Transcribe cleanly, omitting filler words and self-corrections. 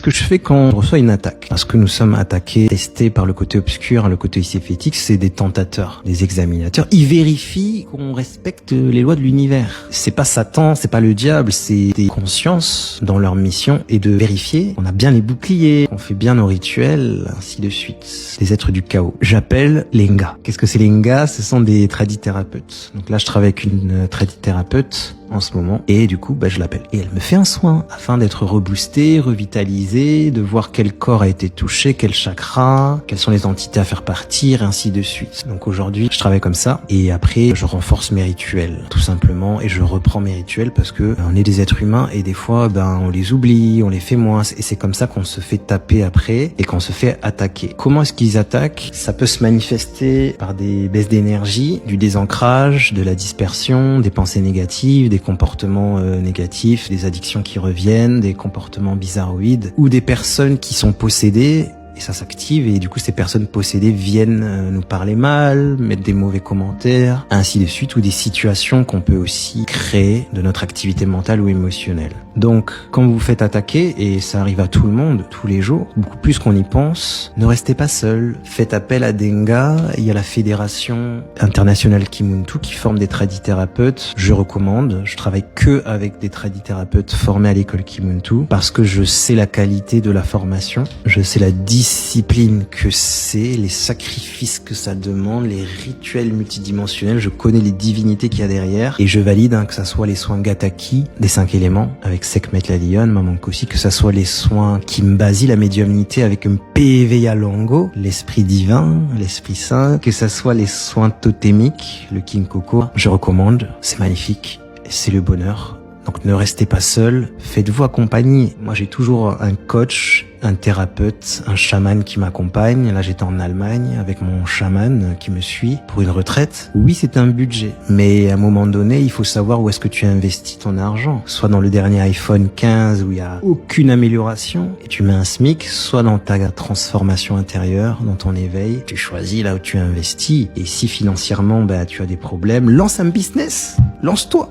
Qu'est-ce que je fais quand on reçoit une attaque? Parce que nous sommes attaqués, testés par le côté obscur, le côté ici-fétique, c'est des tentateurs, des examinateurs. Ils vérifient qu'on respecte les lois de l'univers. C'est pas Satan, c'est pas le diable, c'est des consciences dont leur mission est de vérifier qu'on a bien les boucliers, qu'on fait bien nos rituels, ainsi de suite. Des êtres du chaos. J'appelle les Nga. Qu'est-ce que c'est les Nga? Ce sont des tradithérapeutes. Donc là, je travaille avec une tradithérapeute en ce moment et du coup je l'appelle et elle me fait un soin afin d'être reboosté, revitalisé, de voir quel corps a été touché, quel chakra, quelles sont les entités à faire partir et ainsi de suite. Donc aujourd'hui je travaille comme ça et après je renforce mes rituels tout simplement et je reprends mes rituels parce que on est des êtres humains et des fois on les oublie, on les fait moins et c'est comme ça qu'on se fait taper après et qu'on se fait attaquer. Comment est-ce qu'ils attaquent? Ça peut se manifester par des baisses d'énergie, du désancrage, de la dispersion, des pensées négatives, des comportements négatifs, des addictions qui reviennent, des comportements bizarroïdes ou des personnes qui sont possédées et ça s'active et du coup ces personnes possédées viennent nous parler mal, mettre des mauvais commentaires, ainsi de suite, ou des situations qu'on peut aussi créer de notre activité mentale ou émotionnelle. Donc quand vous vous faites attaquer, et ça arrive à tout le monde, tous les jours, beaucoup plus qu'on y pense, ne restez pas seul, faites appel à des Nga. Il y a la Fédération internationale Kimuntu qui forme des tradithérapeutes, je recommande, je travaille que avec des tradithérapeutes formés à l'école Kimuntu parce que je sais la qualité de la formation, je sais la discipline que c'est, les sacrifices que ça demande, les rituels multidimensionnels, je connais les divinités qu'il y a derrière et je valide que ça soit les soins Gataki des 5 éléments avec Sekhmet la lionne, Maman Kossi, que ça soit les soins Kimbasi, la médiumnité avec un PV Yalongo, l'esprit divin, l'esprit saint, que ça soit les soins totémiques, le King Koko, je recommande, c'est magnifique, c'est le bonheur. Donc ne restez pas seul, faites-vous accompagner. Moi j'ai toujours un coach, un thérapeute, un chaman qui m'accompagne. Là j'étais en Allemagne avec mon chaman qui me suit pour une retraite. Oui, c'est un budget, mais à un moment donné il faut savoir où est-ce que tu investis ton argent. Soit dans le dernier iPhone 15 où il y a aucune amélioration et tu mets un SMIC, soit dans ta transformation intérieure, dans ton éveil, tu choisis là où tu investis. Et si financièrement tu as des problèmes, lance un business, lance-toi.